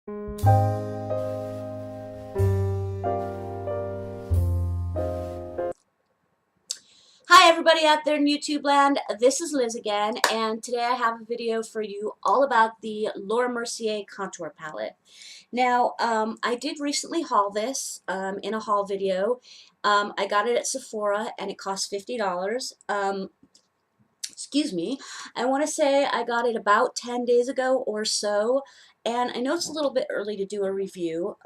Hi everybody out there in YouTube land, this is Liz again, and today I have a video for you all about the Laura Mercier contour palette. Now, I did recently haul this in a haul video. I got it at Sephora and it cost $50. Excuse me, I want to say I got it about 10 days ago or so, and I know it's a little bit early to do a review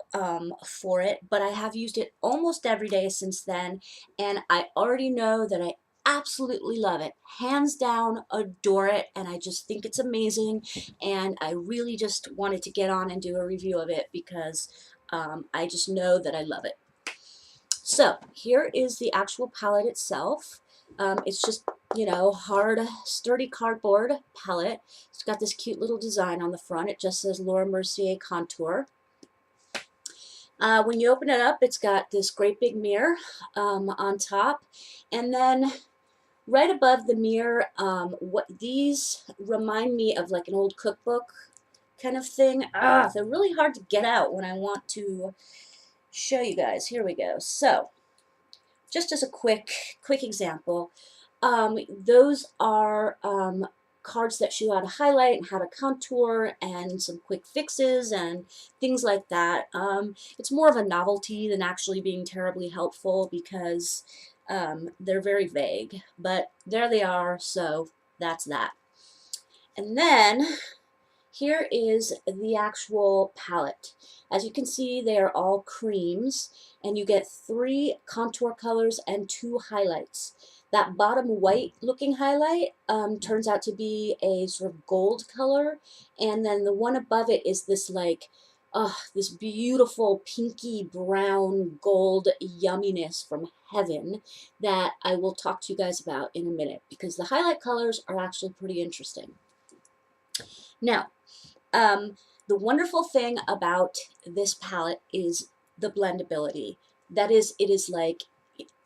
for it, but I have used it almost every day since then, and I already know that I absolutely love it. Hands down, adore it, and I just think it's amazing, and I really just wanted to get on and do a review of it because I just know that I love it. So here is the actual palette itself. It's just, you know, hard, sturdy cardboard palette. It's got this cute little design on the front. It just says Laura Mercier Contour. When you open it up, it's got this great big mirror on top. And then right above the mirror, what these remind me of like an old cookbook kind of thing. They're really hard to get out when I want to show you guys. Here we go. So just as a quick example, those are cards that show you how to highlight and how to contour and some quick fixes and things like that. It's more of a novelty than actually being terribly helpful because they're very vague, but there they are, so that's that. And then here is the actual palette. As you can see, they are all creams, and you get 3 contour colors and 2 highlights. That bottom white looking highlight turns out to be a sort of gold color, and then the one above it is this like, this beautiful pinky brown gold yumminess from heaven that I will talk to you guys about in a minute because the highlight colors are actually pretty interesting. Now, the wonderful thing about this palette is the blendability. That is, it is like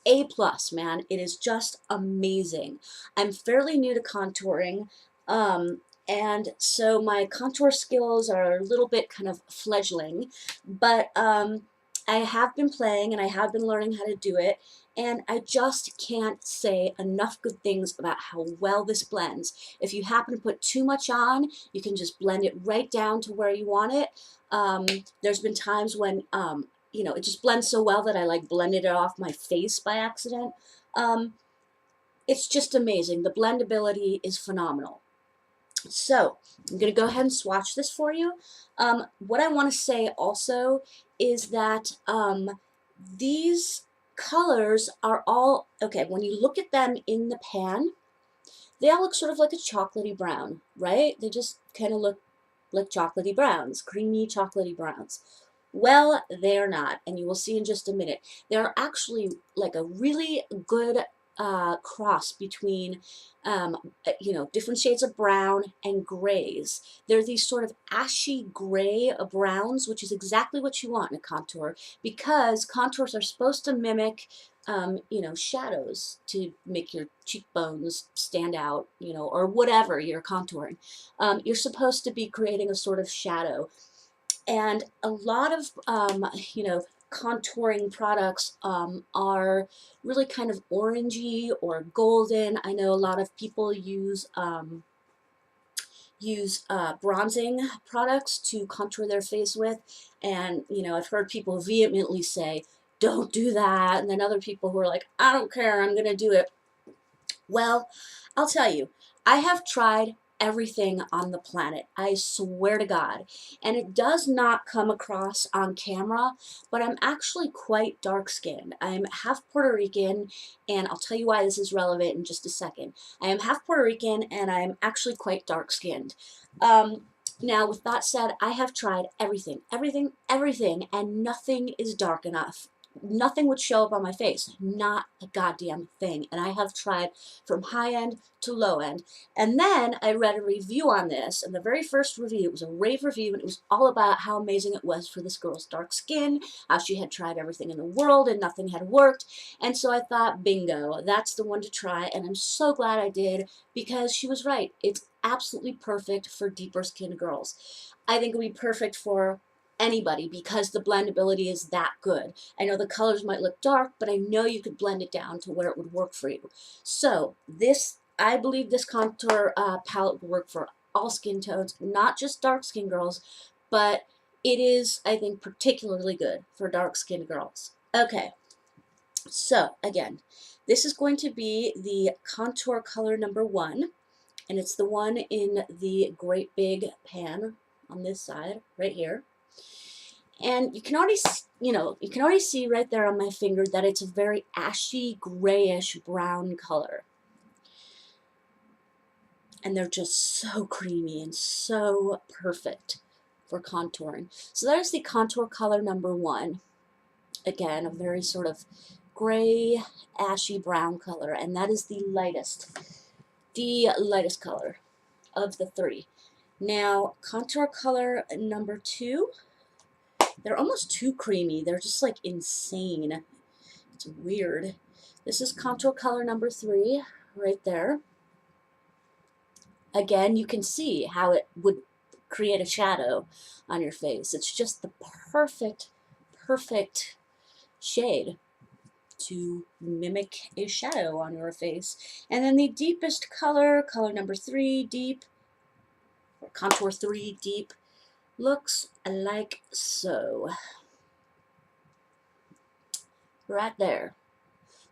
A+, man. It is just amazing. I'm fairly new to contouring, and so my contour skills are a little bit kind of fledgling, but I have been playing and I have been learning how to do it, and I just can't say enough good things about how well this blends. If you happen to put too much on, you can just blend it right down to where you want it. There's been times when you know, it just blends so well that I like blended it off my face by accident. It's just amazing. The blendability is phenomenal. So I'm going to go ahead and swatch this for you. What I want to say also is that these colors are all, okay, when you look at them in the pan, they all look sort of like a chocolatey brown, right? They just kind of look like chocolatey browns, creamy chocolatey browns. Well, they're not, and you will see in just a minute. They're actually like a really good cross between, you know, different shades of brown and grays. They're these sort of ashy gray browns, which is exactly what you want in a contour, because contours are supposed to mimic, you know, shadows to make your cheekbones stand out, you know, or whatever you're contouring. You're supposed to be creating a sort of shadow. And a lot of, you know, contouring products are really kind of orangey or golden. I know a lot of people use bronzing products to contour their face with, and you know, I've heard people vehemently say, "Don't do that," and then other people who are like, "I don't care, I'm gonna do it." Well, I'll tell you, I have tried everything on the planet. I swear to God. And it does not come across on camera, but I'm actually quite dark-skinned. I'm half Puerto Rican, and I'll tell you why this is relevant in just a second. I am half Puerto Rican, and I'm actually quite dark-skinned. Now, with that said, I have tried everything, and nothing is dark enough. Nothing would show up on my face, not a goddamn thing. And I have tried from high end to low end. And then I read a review on this, and the very first review, it was a rave review, and it was all about how amazing it was for this girl's dark skin, how she had tried everything in the world and nothing had worked. And so I thought, bingo, that's the one to try, and I'm so glad I did, because she was right. It's absolutely perfect for deeper skinned girls. I think it would be perfect for anybody because the blendability is that good. I know the colors might look dark, but I know you could blend it down to where it would work for you. So this, I believe this contour palette will work for all skin tones, not just dark skin girls, but it is, I think, particularly good for dark skinned girls. Okay, so again, this is going to be the contour color number 1, and it's the one in the great big pan on this side, right here. And you can already, you can already see right there on my finger that it's a very ashy, grayish brown color. And they're just so creamy and so perfect for contouring. So there's the contour color number 1. Again, a very sort of gray, ashy brown color, and that is the lightest color of the 3. Now, contour color number 2, they're almost too creamy. They're just like insane. It's weird. This is contour color number 3, right there. Again, you can see how it would create a shadow on your face. It's just the perfect shade to mimic a shadow on your face. And then the deepest color, color number 3, deep, or contour 3, deep, looks like so. Right there.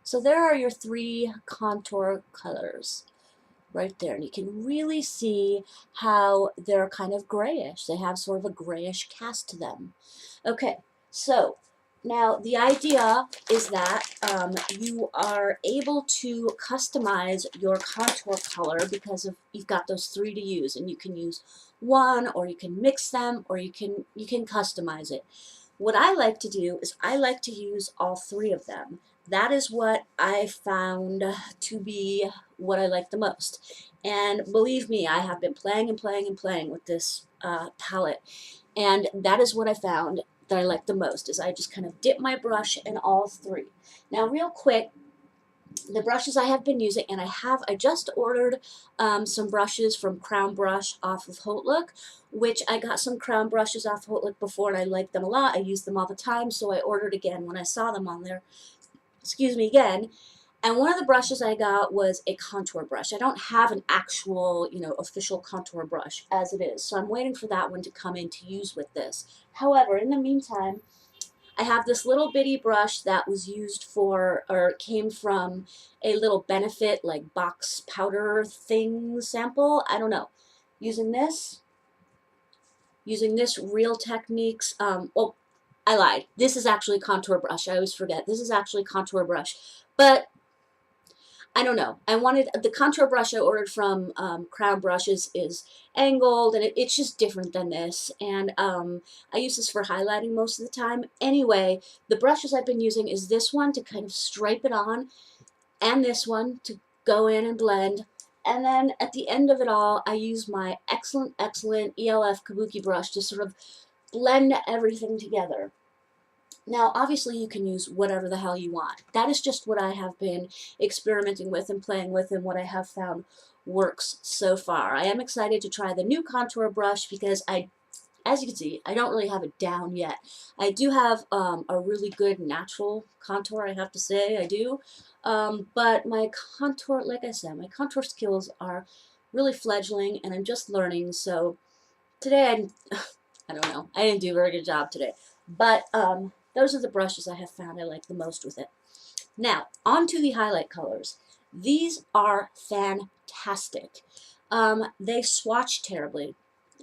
So there are your 3 contour colors right there, and you can really see how they're kind of grayish. They have sort of a grayish cast to them. Okay, so now the idea is that you are able to customize your contour color because of you've got those 3 to use, and you can use one, or you can mix them, or you can customize it. What I like to do is I like to use all 3 of them. That is what I found to be what I like the most. And believe me, I have been playing and playing and playing with this palette. And that is what I found that I like the most, is I just kind of dip my brush in all 3. Now real quick, the brushes I have been using, and I just ordered some brushes from Crown Brush off of Hotlook, which I got some Crown brushes off Hotlook before and I liked them a lot. I use them all the time, so I ordered again when I saw them on there. Excuse me again. And one of the brushes I got was a contour brush. I don't have an actual, official contour brush as it is, so I'm waiting for that one to come in to use with this. However, in the meantime, I have this little bitty brush that was used for, or came from a little Benefit like box powder thing sample. I don't know. Using this Real Techniques, oh, I lied. This is actually contour brush. I always forget. This is actually contour brush. But I don't know. I wanted the contour brush I ordered from Crown Brushes is angled, and it's just different than this. And I use this for highlighting most of the time. Anyway, the brushes I've been using is this one to kind of stripe it on, and this one to go in and blend. And then at the end of it all, I use my excellent ELF Kabuki brush to sort of blend everything together. Now, obviously, you can use whatever the hell you want. That is just what I have been experimenting with and playing with, and what I have found works so far. I am excited to try the new contour brush because as you can see, I don't really have it down yet. I do have a really good natural contour, I have to say, I do. But my contour, like I said, my contour skills are really fledgling, and I'm just learning. So today, I don't know, I didn't do a very good job today. But those are the brushes I have found I like the most with it. Now, on to the highlight colors. These are fantastic. They swatch terribly.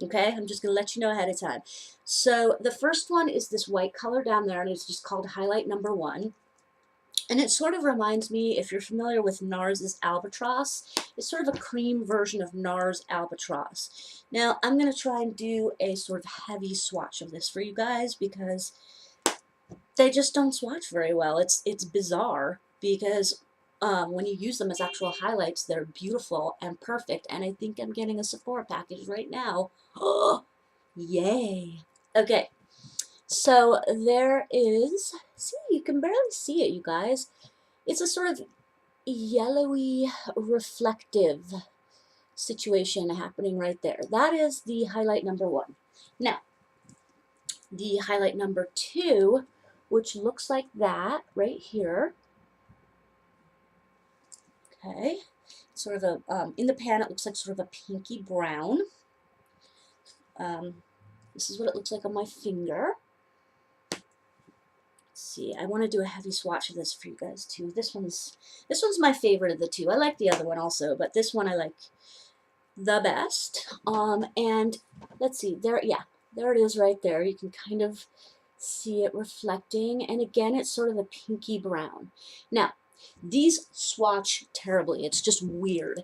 Okay, I'm just going to let you know ahead of time. So the first one is this white color down there, and it's just called highlight number 1. And it sort of reminds me, if you're familiar with NARS's Albatross, it's sort of a cream version of NARS Albatross. Now, I'm going to try and do a sort of heavy swatch of this for you guys because they just don't swatch very well. It's bizarre because when you use them as actual highlights, they're beautiful and perfect. And I think I'm getting a Sephora package right now. Oh, yay. Okay, so there is, see, you can barely see it, you guys. It's a sort of yellowy, reflective situation happening right there. That is the highlight number 1. Now, the highlight number 2, which looks like that right here. Okay, sort of a, in the pan it looks like sort of a pinky brown. This is what it looks like on my finger. Let's see, I want to do a heavy swatch of this for you guys too. This one's my favorite of the two. I like the other one also, but this one I like the best. And let's see, there it is right there. You can kind of see it reflecting, and again it's sort of a pinky brown. Now, these swatch terribly. It's just weird.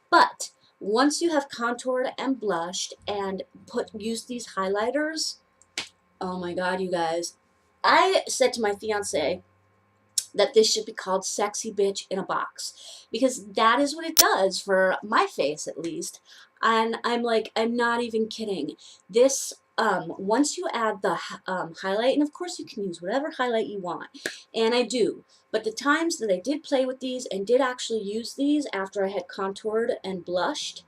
But once you have contoured and blushed and used these highlighters, oh my god, you guys. I said to my fiance that this should be called Sexy Bitch in a Box, because that is what it does for my face, at least. And I'm like, I'm not even kidding. This, once you add the highlight, and of course you can use whatever highlight you want, and I do, but the times that I did play with these and did actually use these after I had contoured and blushed,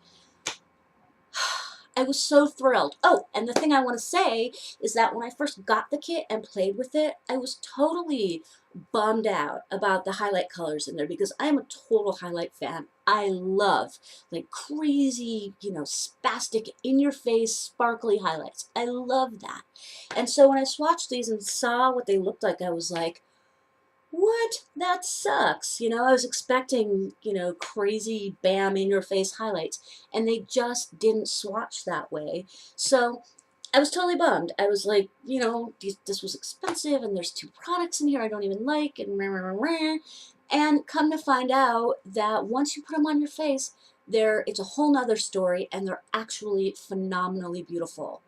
I was so thrilled. Oh, and the thing I want to say is that when I first got the kit and played with it, I was totally bummed out about the highlight colors in there, because I'm a total highlight fan. I love like crazy, you know, spastic, in-your-face, sparkly highlights. I love that. And so when I swatched these and saw what they looked like, I was like, what? That sucks. You know, I was expecting, you know, crazy bam in your face highlights, and they just didn't swatch that way. So I was totally bummed. I was like, you know, this was expensive, and there's 2 products in here I don't even like, and rah, rah, rah, rah. And come to find out that once you put them on your face, it's a whole nother story, and they're actually phenomenally beautiful.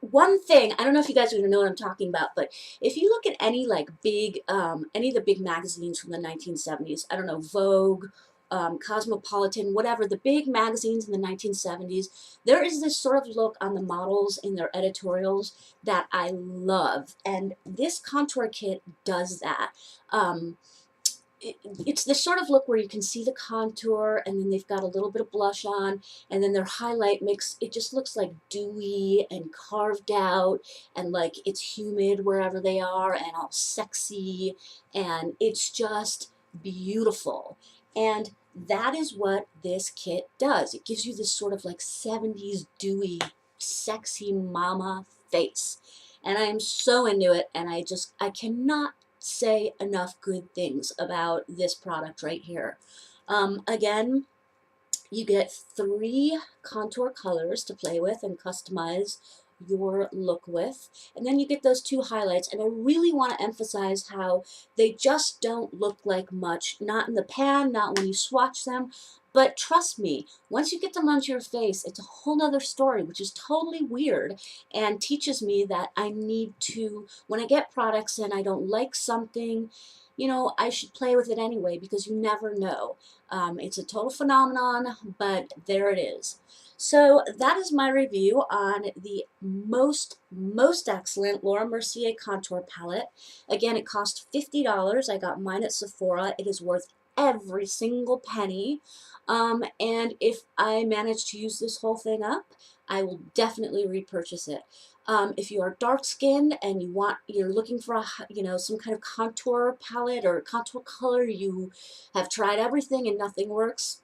One thing, I don't know if you guys are going to know what I'm talking about, but if you look at any like big, any of the big magazines from the 1970s, I don't know, Vogue, Cosmopolitan, whatever, the big magazines in the 1970s, there is this sort of look on the models in their editorials that I love, and this contour kit does that. It's this sort of look where you can see the contour, and then they've got a little bit of blush on, and then their highlight mix, it just looks like dewy and carved out, and like it's humid wherever they are, and all sexy, and it's just beautiful. And that is what this kit does. It gives you this sort of like 70s dewy, sexy mama face. And I am so into it, and I cannot say enough good things about this product right here. Again, you get 3 contour colors to play with and customize your look with, and then you get those 2 highlights. And I really want to emphasize how they just don't look like much, not in the pan, not when you swatch them, but trust me, once you get them onto your face, it's a whole nother story, which is totally weird and teaches me that I need to, when I get products and I don't like something, you know, I should play with it anyway, because you never know. It's a total phenomenon, but there it is. So that is my review on the most excellent Laura Mercier contour palette. Again, it cost $50. I got mine at Sephora. It is worth every single penny. And if I manage to use this whole thing up, I will definitely repurchase it. If you are dark skinned and you're looking for some kind of contour palette or contour color, you have tried everything and nothing works,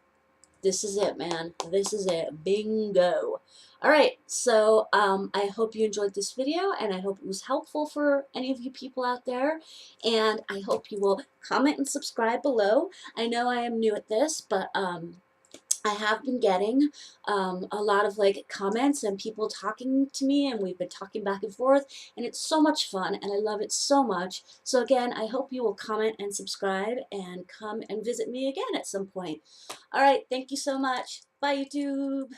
this is it, man. This is it. Bingo. All right, so I hope you enjoyed this video, and I hope it was helpful for any of you people out there, and I hope you will comment and subscribe below. I know I am new at this, but I have been getting a lot of like comments and people talking to me, and we've been talking back and forth, and it's so much fun, and I love it so much. So again, I hope you will comment and subscribe and come and visit me again at some point. All right, thank you so much. Bye, YouTube.